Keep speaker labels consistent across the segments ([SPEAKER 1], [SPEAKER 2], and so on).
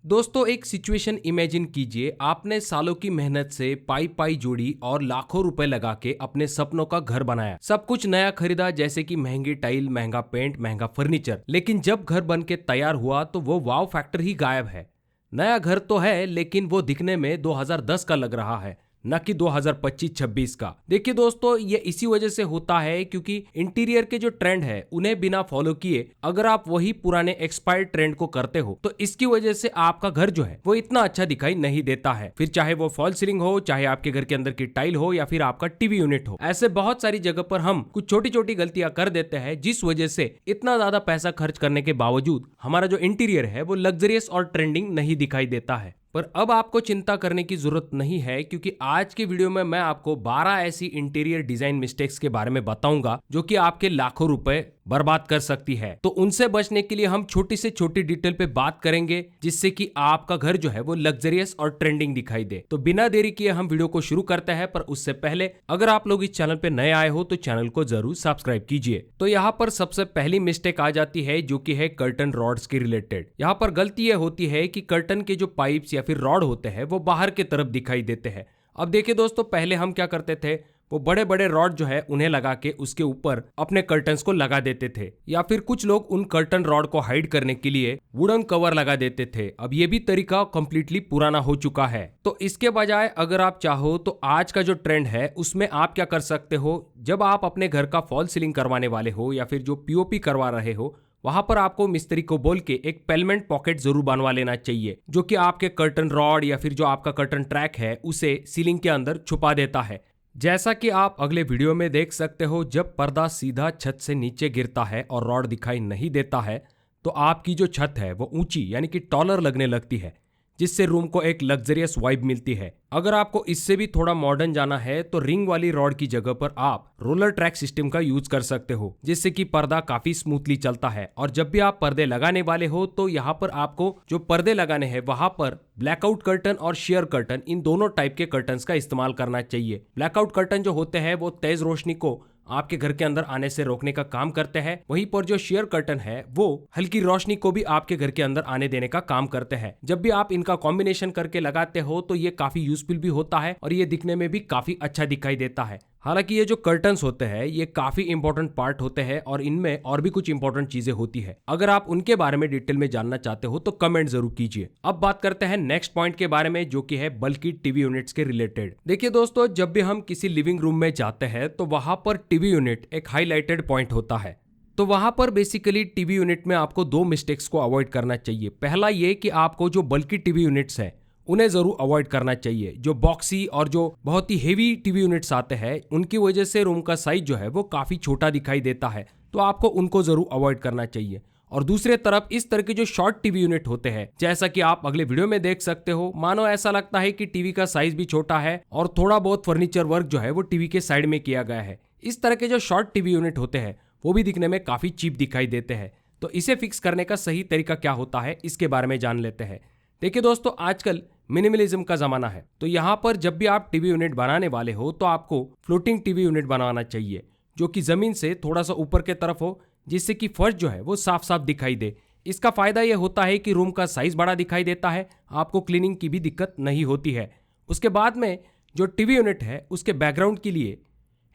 [SPEAKER 1] दोस्तों एक situation imagine कीजिए, आपने सालों की मेहनत से पाई पाई जोड़ी और लाखों रुपए लगा के अपने सपनों का घर बनाया। सब कुछ नया खरीदा, जैसे कि महंगी टाइल, महंगा पेंट, महंगा फर्नीचर। लेकिन जब घर बन के तैयार हुआ तो वो वाव फैक्टर ही गायब है। नया घर तो है लेकिन वो दिखने में 2010 का लग रहा है, न कि 2025-26 का। देखिए दोस्तों, ये इसी वजह से होता है क्योंकि इंटीरियर के जो ट्रेंड है उन्हें बिना फॉलो किए अगर आप वही पुराने एक्सपायर्ड ट्रेंड को करते हो तो इसकी वजह से आपका घर जो है वो इतना अच्छा दिखाई नहीं देता है। फिर चाहे वो फॉल सीलिंग हो, चाहे आपके घर के अंदर की टाइल हो, या फिर आपका टीवी यूनिट हो, ऐसे बहुत सारी जगह पर हम कुछ छोटी छोटी गलतियां कर देते हैं जिस वजह से इतना ज्यादा पैसा खर्च करने के बावजूद हमारा जो इंटीरियर है वो लग्जरियस और ट्रेंडिंग नहीं दिखाई देता है। पर अब आपको चिंता करने की जरूरत नहीं है, क्योंकि आज के वीडियो में मैं आपको 12 ऐसी इंटीरियर डिजाइन मिस्टेक्स के बारे में बताऊंगा जो कि आपके लाखों रुपए बर्बाद कर सकती है। तो उनसे बचने के लिए हम छोटी से छोटी डिटेल पे बात करेंगे जिससे कि आपका घर जो है वो लग्जरियस और ट्रेंडिंग दिखाई दे। तो बिना देरी किए हम वीडियो को शुरू करते हैं, पर उससे पहले अगर आप लोग इस चैनल पे नए आए हो तो चैनल को जरूर सब्सक्राइब कीजिए। तो यहाँ पर सबसे पहली मिस्टेक आ जाती है जो कि है कर्टन रॉड्स के रिलेटेड। यहाँ पर गलती यह होती है कि कर्टन के जो पाइप्स या फिर रॉड होते हैं वो बाहर की तरफ दिखाई देते हैं। अब देखिए दोस्तों, पहले हम क्या करते थे, वो बड़े बड़े रॉड जो है उन्हें लगा के उसके ऊपर अपने कर्टन्स को लगा देते थे, या फिर कुछ लोग उन कर्टन रॉड को हाइड करने के लिए वुडन कवर लगा देते थे। अब ये भी तरीका कंप्लीटली पुराना हो चुका है। तो इसके बजाय अगर आप चाहो तो आज का जो ट्रेंड है उसमें आप क्या कर सकते हो, जब आप अपने घर का फॉल सीलिंग करवाने वाले हो या फिर जो पीओपी करवा रहे हो, वहां पर आपको मिस्त्री को बोल के एक पेलमेंट पॉकेट जरूर बनवा लेना चाहिए जो कि आपके कर्टन रॉड या फिर जो आपका कर्टन ट्रैक है उसे सीलिंग के अंदर छुपा देता है। जैसा कि आप अगले वीडियो में देख सकते हो, जब पर्दा सीधा छत से नीचे गिरता है और रॉड दिखाई नहीं देता है तो आपकी जो छत है वो ऊंची यानी कि टॉलर लगने लगती है, जिससे रूम को एक लग्जरियस वाइब मिलती है। अगर आपको इससे भी थोड़ा मॉडर्न जाना है तो रिंग वाली रॉड की जगह पर आप रोलर ट्रैक सिस्टम का यूज कर सकते हो, जिससे कि पर्दा काफी स्मूथली चलता है। और जब भी आप पर्दे लगाने वाले हो तो यहाँ पर आपको जो पर्दे लगाने हैं वहां पर ब्लैकआउट कर्टन और शेयर कर्टन, इन दोनों टाइप के कर्टन्स का इस्तेमाल करना चाहिए। ब्लैकआउट कर्टन जो होते हैं वो तेज रोशनी को आपके घर के अंदर आने से रोकने का काम करते हैं, वहीं पर जो शेयर कर्टन है वो हल्की रोशनी को भी आपके घर के अंदर आने देने का काम करते हैं। जब भी आप इनका कॉम्बिनेशन करके लगाते हो तो ये काफी यूजफुल भी होता है और ये दिखने में भी काफी अच्छा दिखाई देता है। हालांकि ये जो कर्टन्स होते हैं ये काफी इंपॉर्टेंट पार्ट होते हैं और इनमें और भी कुछ इंपॉर्टेंट चीजें होती है। अगर आप उनके बारे में डिटेल में जानना चाहते हो तो कमेंट जरूर कीजिए। अब बात करते हैं नेक्स्ट पॉइंट के बारे में जो कि है बल्कि टीवी यूनिट्स के रिलेटेड। देखिए दोस्तों, जब भी हम किसी लिविंग रूम में जाते हैं तो वहां पर टीवी यूनिट एक हाईलाइटेड पॉइंट होता है। तो वहां पर बेसिकली टीवी यूनिट में आपको दो मिस्टेक्स को अवॉइड करना चाहिए। पहला ये कि आपको जो बल्कि टीवी यूनिट्स है उन्हें जरूर अवॉइड करना चाहिए। जो बॉक्सी और जो बहुत ही हेवी टीवी यूनिट्स आते हैं उनकी वजह से रूम का साइज जो है वो काफी छोटा दिखाई देता है, तो आपको उनको जरूर अवॉइड करना चाहिए। और दूसरे तरफ इस तरह के जो शॉर्ट टीवी यूनिट होते हैं, जैसा कि आप अगले वीडियो में देख सकते हो, मानो ऐसा लगता है कि टीवी का साइज भी छोटा है और थोड़ा बहुत फर्नीचर वर्क जो है वो टीवी के साइड में किया गया है। इस तरह के जो शॉर्ट टीवी यूनिट होते हैं वो भी दिखने में काफी चीप दिखाई देते हैं। तो इसे फिक्स करने का सही तरीका क्या होता है इसके बारे में जान लेते हैं। देखिए दोस्तों, आजकल मिनिमलिज्म का जमाना है, तो यहाँ पर जब भी आप टीवी यूनिट बनाने वाले हो तो आपको फ्लोटिंग टीवी यूनिट बनाना चाहिए जो कि जमीन से थोड़ा सा ऊपर के तरफ हो, जिससे कि फर्श जो है वो साफ साफ दिखाई दे। इसका फायदा यह होता है कि रूम का साइज बड़ा दिखाई देता है, आपको क्लीनिंग की भी दिक्कत नहीं होती है। उसके बाद में जो टीवी यूनिट है उसके बैकग्राउंड के लिए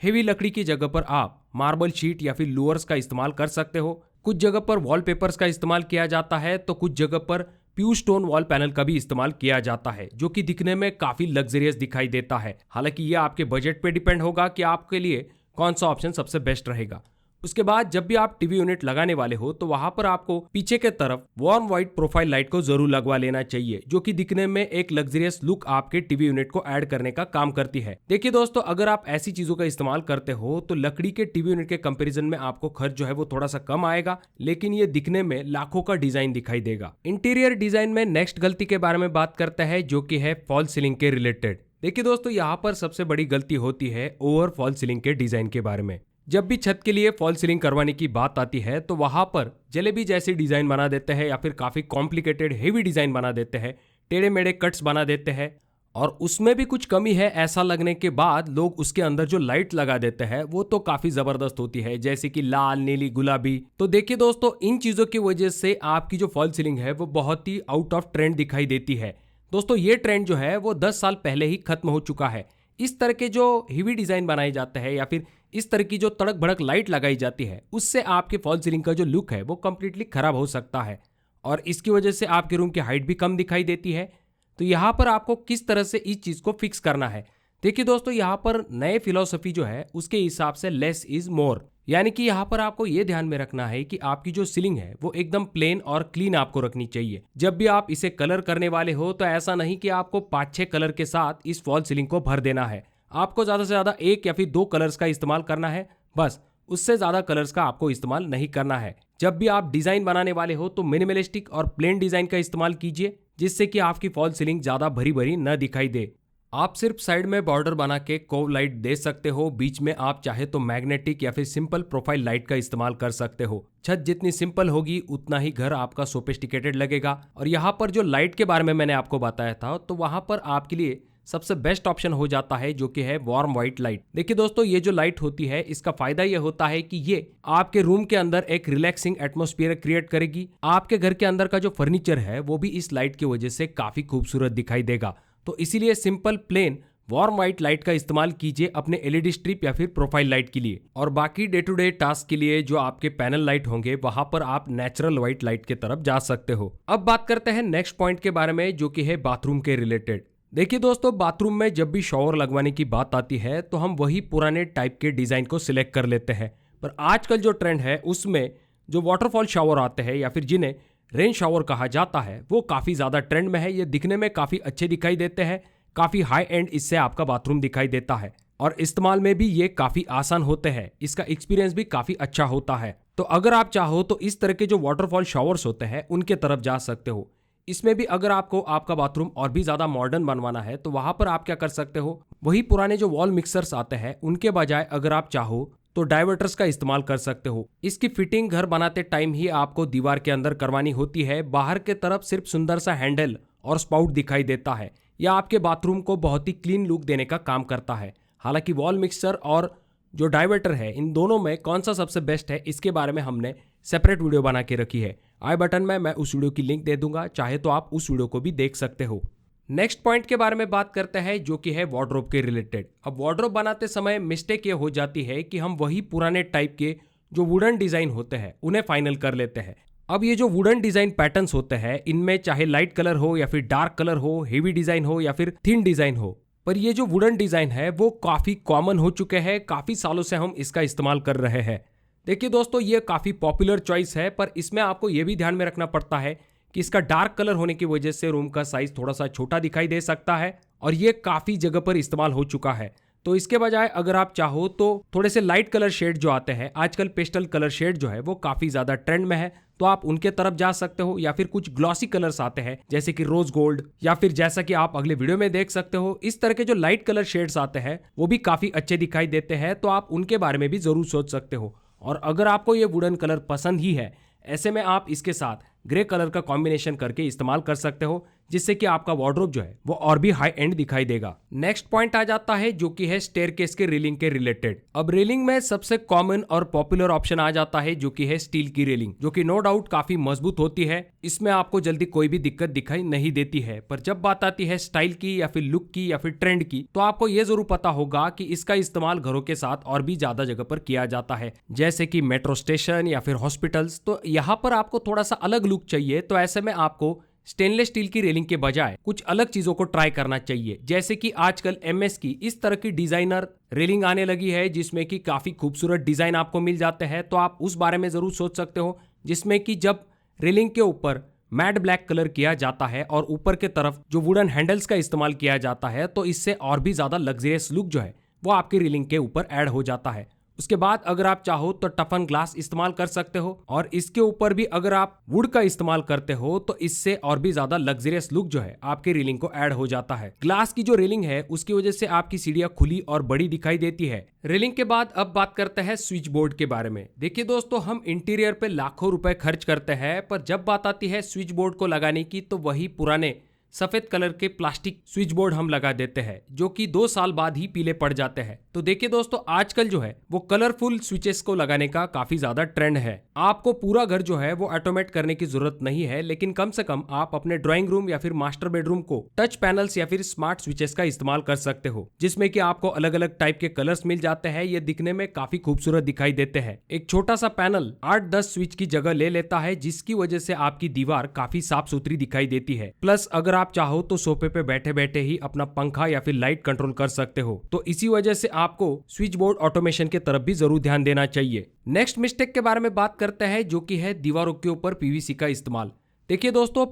[SPEAKER 1] हेवी लकड़ी की जगह पर आप मार्बल शीट या फिर लूअर्स का इस्तेमाल कर सकते हो। कुछ जगह पर वॉलपेपर्स का इस्तेमाल किया जाता है तो कुछ जगह पर प्यू स्टोन वॉल पैनल का भी इस्तेमाल किया जाता है जो कि दिखने में काफी लग्जरियस दिखाई देता है। हालांकि ये आपके बजट पे डिपेंड होगा कि आपके लिए कौन सा ऑप्शन सबसे बेस्ट रहेगा। उसके बाद जब भी आप टीवी यूनिट लगाने वाले हो तो वहां पर आपको पीछे के तरफ वार्म व्हाइट प्रोफाइल लाइट को जरूर लगवा लेना चाहिए जो कि दिखने में एक लग्जरियस लुक आपके टीवी यूनिट को ऐड करने का काम करती है। देखिए दोस्तों, अगर आप ऐसी चीजों का इस्तेमाल करते हो तो लकड़ी के टीवी यूनिट के कंपैरिजन में आपको खर्च जो है वो थोड़ा सा कम आएगा, लेकिन ये दिखने में लाखों का डिजाइन दिखाई देगा। इंटीरियर डिजाइन में नेक्स्ट गलती के बारे में बात करते हैं जो कि है फॉल सीलिंग के रिलेटेड। देखिए दोस्तों, यहाँ पर सबसे बड़ी गलती होती है ओवर फॉल सीलिंग के डिजाइन के बारे में। जब भी छत के लिए फॉल सीलिंग करवाने की बात आती है तो वहां पर जलेबी जैसी डिजाइन बना देते हैं या फिर काफी कॉम्प्लिकेटेड हेवी डिजाइन बना देते हैं, टेढ़े मेढ़े कट्स बना देते हैं और उसमें भी कुछ कमी है ऐसा लगने के बाद लोग उसके अंदर जो लाइट लगा देते हैं वो तो काफी जबरदस्त होती है, जैसे कि लाल, नीली, गुलाबी। तो देखिए दोस्तों, इन चीजों की वजह से आपकी जो फॉल सीलिंग है वो बहुत ही आउट ऑफ ट्रेंड दिखाई देती है। दोस्तों ये ट्रेंड जो है वो 10 साल पहले ही खत्म हो चुका है। इस तरह के जो हेवी डिजाइन बनाए जाते हैं या फिर इस तरह की जो तड़क भड़क लाइट लगाई जाती है, उससे आपके फॉल सीलिंग का जो लुक है वो कंप्लीटली खराब हो सकता है और इसकी वजह से आपके रूम की हाइट भी कम दिखाई देती है। तो यहाँ पर आपको किस तरह से इस चीज को फिक्स करना है, देखिए दोस्तों, यहाँ पर नए फिलॉसफी जो है उसके हिसाब से लेस इज मोर, यानी कि यहाँ पर आपको ये ध्यान में रखना है कि आपकी जो सीलिंग है वो एकदम प्लेन और क्लीन आपको रखनी चाहिए। जब भी आप इसे कलर करने वाले हो तो ऐसा नहीं कि आपको 5-6 कलर के साथ इस फॉल सीलिंग को भर देना है। आपको ज्यादा से ज्यादा 1 या फिर 2 कलर्स का इस्तेमाल करना है, बस। उससे ज्यादा कलर्स का आपको इस्तेमाल नहीं करना है। जब भी आप डिजाइन बनाने वाले हो तो मिनिमलिस्टिक और प्लेन डिजाइन का इस्तेमाल कीजिए, जिससे कि आपकी फॉल सीलिंग ज्यादा भरी भरी न दिखाई दे। आप सिर्फ साइड में बॉर्डर बना के कोव लाइट दे सकते हो, बीच में आप चाहे तो मैग्नेटिक या फिर सिंपल प्रोफाइल लाइट का इस्तेमाल कर सकते हो। छत जितनी सिंपल होगी उतना ही घर आपका सोफिस्टिकेटेड लगेगा। और यहाँ पर जो लाइट के बारे में मैंने आपको बताया था, तो वहां पर आपके लिए सबसे बेस्ट ऑप्शन हो जाता है जो कि है वार्म व्हाइट लाइट। देखिए दोस्तों, ये जो लाइट होती है इसका फायदा ये होता है कि ये आपके रूम के अंदर एक रिलैक्सिंग एटमॉस्फेयर क्रिएट करेगी। आपके घर के अंदर का जो फर्नीचर है वो भी इस लाइट की वजह से काफी खूबसूरत दिखाई देगा। तो इसीलिए simple plain warm white light का इस्तेमाल कीजिए अपने एलईडी स्ट्रिप या फिर प्रोफाइल लाइट के लिए। और बाकी डे टू डे टास्क के लिए जो आपके पैनल लाइट होंगे वहां पर आप नेचुरल व्हाइट लाइट की तरफ जा सकते हो। अब बात करते हैं नेक्स्ट पॉइंट के बारे में, जो कि है बाथरूम के रिलेटेड। देखिए दोस्तों, बाथरूम में जब भी शॉवर लगवाने की बात आती है तो हम वही पुराने टाइप के डिजाइन को सिलेक्ट कर लेते हैं, पर आजकल जो ट्रेंड है उसमें जो वाटरफॉल शावर आते हैं या फिर जिन्हें रेन शावर कहा जाता है वो काफी ज्यादा ट्रेंड में है। ये दिखने में काफी अच्छे दिखाई देते हैं, काफी हाई एंड इससे आपका बाथरूम दिखाई देता है और इस्तेमाल में भी ये काफी आसान होते हैं। इसका एक्सपीरियंस भी काफी अच्छा होता है। तो अगर आप चाहो तो इस तरह के जो वाटरफॉल शावर्स होते हैं उनके तरफ जा सकते हो। इसमें भी अगर आपको आपका बाथरूम और भी ज्यादा मॉडर्न बनवाना है तो वहां पर आप क्या कर सकते हो, वही पुराने जो वॉल मिक्सर्स आते हैं उनके बजाय अगर आप चाहो तो डाइवर्टर्स का इस्तेमाल कर सकते हो। इसकी फिटिंग घर बनाते टाइम ही आपको दीवार के अंदर करवानी होती है। बाहर के तरफ सिर्फ सुंदर सा हैंडल और स्पाउट दिखाई देता है। यह आपके बाथरूम को बहुत ही क्लीन लुक देने का काम करता है। हालांकि वॉल मिक्सर और जो डाइवर्टर है इन दोनों में कौन सा सबसे बेस्ट है इसके बारे में हमने सेपरेट वीडियो बना के रखी है। आई बटन में मैं उस वीडियो की लिंक दे दूंगा, चाहे तो आप उस वीडियो को भी देख सकते हो। नेक्स्ट पॉइंट के बारे में बात करते हैं जो कि है वार्डरोब के रिलेटेड। अब वार्डरोब बनाते समय मिस्टेक ये हो जाती है कि हम वही पुराने टाइप के जो वुडन डिजाइन होते हैं उन्हें फाइनल कर लेते हैं। अब ये जो वुडन डिजाइन पैटर्न्स होते हैं इनमें चाहे लाइट कलर हो या फिर डार्क कलर हो, हेवी डिजाइन हो या फिर थिन डिजाइन हो, पर ये जो वुडन डिजाइन है वो काफी कॉमन हो चुके हैं। काफी सालों से हम इसका इस्तेमाल कर रहे हैं। देखिए दोस्तों, ये काफी पॉपुलर चॉइस है, पर इसमें आपको ये भी ध्यान में रखना पड़ता है कि इसका डार्क कलर होने की वजह से रूम का साइज थोड़ा सा छोटा दिखाई दे सकता है और ये काफी जगह पर इस्तेमाल हो चुका है। तो इसके बजाय अगर आप चाहो तो थोड़े से लाइट कलर शेड जो आते हैं, आजकल पेस्टल कलर शेड जो है वो काफी ज्यादा ट्रेंड में है, तो आप उनके तरफ जा सकते हो। या फिर कुछ ग्लॉसी कलर्स आते हैं जैसे कि रोज गोल्ड, या फिर जैसा कि आप अगले वीडियो में देख सकते हो इस तरह के जो लाइट कलर शेड्स आते हैं वो भी काफी अच्छे दिखाई देते हैं। तो आप उनके बारे में भी जरूर सोच सकते हो। और अगर आपको ये वुडन कलर पसंद ही है, ऐसे में आप इसके साथ ग्रे कलर का कॉम्बिनेशन करके इस्तेमाल कर सकते हो, जिससे कि आपका वार्डरोब जो है वो और भी हाई एंड दिखाई देगा। नेक्स्ट पॉइंट आ जाता है जो कि है स्टेयरकेस के रेलिंग के रिलेटेड। अब रेलिंग में सबसे कॉमन और पॉपुलर ऑप्शन आ जाता है जो कि है स्टील की रेलिंग, जो कि नो डाउट काफी मजबूत होती है। इसमें आपको जल्दी कोई भी दिक्कत दिखाई नहीं देती है। पर जब बात आती है स्टाइल की या फिर लुक की या फिर ट्रेंड की, तो आपको ये जरूर पता होगा कि इसका इस्तेमाल घरों के साथ और भी ज्यादा जगह पर किया जाता है, जैसे कि मेट्रो स्टेशन या फिर हॉस्पिटल्स। तो यहाँ पर आपको थोड़ा सा अलग लुक चाहिए, तो ऐसे में आपको स्टेनलेस स्टील की रेलिंग के बजाय कुछ अलग चीजों को ट्राई करना चाहिए। जैसे कि आजकल एमएस की इस तरह की डिजाइनर रेलिंग आने लगी है, जिसमें कि काफी खूबसूरत डिजाइन आपको मिल जाते हैं। तो आप उस बारे में जरूर सोच सकते हो, जिसमें कि जब रेलिंग के ऊपर मैट ब्लैक कलर किया जाता है और ऊपर के तरफ जो वुडन हैंडल्स का इस्तेमाल किया जाता है, तो इससे और भी ज्यादा लग्जरियस लुक जो है वो आपकी रेलिंग के ऊपर ऐड हो जाता है। उसके बाद अगर आप चाहो तो टफन ग्लास इस्तेमाल कर सकते हो, और इसके ऊपर भी अगर आप वुड का इस्तेमाल करते हो तो इससे और भी ज्यादा लग्जरियस लुक जो है आपकी रेलिंग को ऐड हो जाता है। ग्लास की जो रेलिंग है उसकी वजह से आपकी सीढ़ियां खुली और बड़ी दिखाई देती है। रेलिंग के बाद अब बात करते हैं स्विच बोर्ड के बारे में। देखिए दोस्तों, हम इंटीरियर पे लाखों रुपए खर्च करते हैं, पर जब बात आती है स्विच बोर्ड को लगाने की तो वही पुराने सफेद कलर के प्लास्टिक स्विच बोर्ड हम लगा देते हैं जो कि 2 साल बाद ही पीले पड़ जाते हैं। तो देखिए दोस्तों, आजकल जो है वो कलरफुल स्विचेस को लगाने का काफी ज्यादा ट्रेंड है। आपको पूरा घर जो है वो ऑटोमेट करने की जरूरत नहीं है, लेकिन कम से कम आप अपने ड्राइंग रूम या फिर मास्टर बेडरूम को टच पैनल्स या फिर स्मार्ट स्विचेस का इस्तेमाल कर सकते हो, जिसमें कि आपको अलग अलग टाइप के कलर्स मिल जाते हैं। ये दिखने में काफी खूबसूरत दिखाई देते हैं। एक छोटा सा पैनल 8-10 स्विच की जगह ले लेता है, जिसकी वजह से आपकी दीवार काफी साफ सुथरी दिखाई देती है। प्लस अगर आप चाहो तो सोफे पे बैठे बैठे ही अपना पंखा या फिर लाइट कंट्रोल कर सकते हो। तो इसी वजह से आपको स्विच बोर्ड ऑटोमेशन की तरफ भी जरूर ध्यान देना चाहिए। नेक्स्ट मिस्टेक के बारे में बात करते हैं, जो कि है दीवारों के ऊपर पीवीसी का इस्तेमाल। देखिए दोस्तों,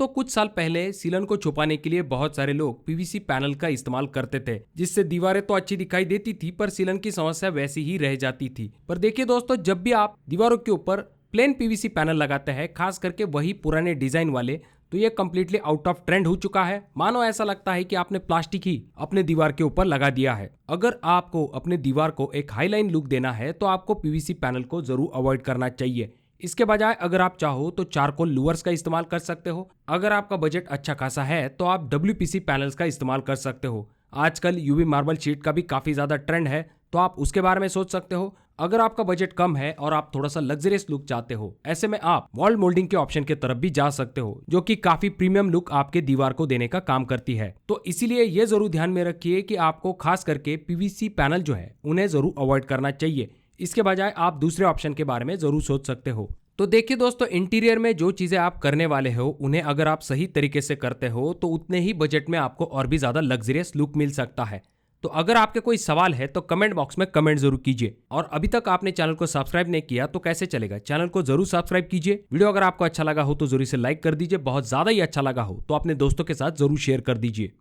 [SPEAKER 1] कुछ साल पहले सीलन को छुपाने के लिए बहुत सारे लोग पीवीसी पैनल का इस्तेमाल करते थे, जिससे दीवारें तो अच्छी दिखाई देती थी पर सीलन की समस्या वैसी ही रह जाती थी। पर देखिए दोस्तों, जब भी आप दीवारों के ऊपर प्लेन पीवीसी पैनल लगाते हैं, खास करके वही पुराने डिजाइन वाले, तो ये कम्प्लीटली आउट ऑफ ट्रेंड हो चुका है। मानो ऐसा लगता है कि आपने प्लास्टिक ही अपने दीवार के ऊपर लगा दिया है। अगर आपको अपने दीवार को एक हाईलाइन लुक देना है तो आपको पीवीसी पैनल को जरूर अवॉइड करना चाहिए। इसके बजाय अगर आप चाहो तो चारकोल लूवर्स का इस्तेमाल कर सकते हो। अगर आपका बजट अच्छा खासा है तो आप WPC पैनल्स का इस्तेमाल कर सकते हो। आजकल UV मार्बल शीट का भी काफी ज्यादा ट्रेंड है, तो आप उसके बारे में सोच सकते हो। अगर आपका बजट कम है और आप थोड़ा सा लग्जरियस लुक चाहते हो, ऐसे में आप वॉल मोल्डिंग के ऑप्शन की तरफ भी जा सकते हो, जो कि काफी प्रीमियम लुक आपके दीवार को देने का काम करती है। तो इसीलिए ये जरूर ध्यान में रखिए कि आपको खास करके PVC पैनल जो है उन्हें जरूर अवॉइड करना चाहिए। इसके बजाय आप दूसरे ऑप्शन के बारे में जरूर सोच सकते हो। तो देखिए दोस्तों, इंटीरियर में जो चीजें आप करने वाले हो उन्हें अगर आप सही तरीके से करते हो तो उतने ही बजट में आपको और भी ज्यादा लग्जरियस लुक मिल सकता है। तो अगर आपके कोई सवाल है तो कमेंट बॉक्स में कमेंट जरूर कीजिए। और अभी तक आपने चैनल को सब्सक्राइब नहीं किया तो कैसे चलेगा, चैनल को जरूर सब्सक्राइब कीजिए। वीडियो अगर आपको अच्छा लगा हो तो जरूर से लाइक कर दीजिए। बहुत ज्यादा ही अच्छा लगा हो तो अपने दोस्तों के साथ जरूर शेयर कर दीजिए।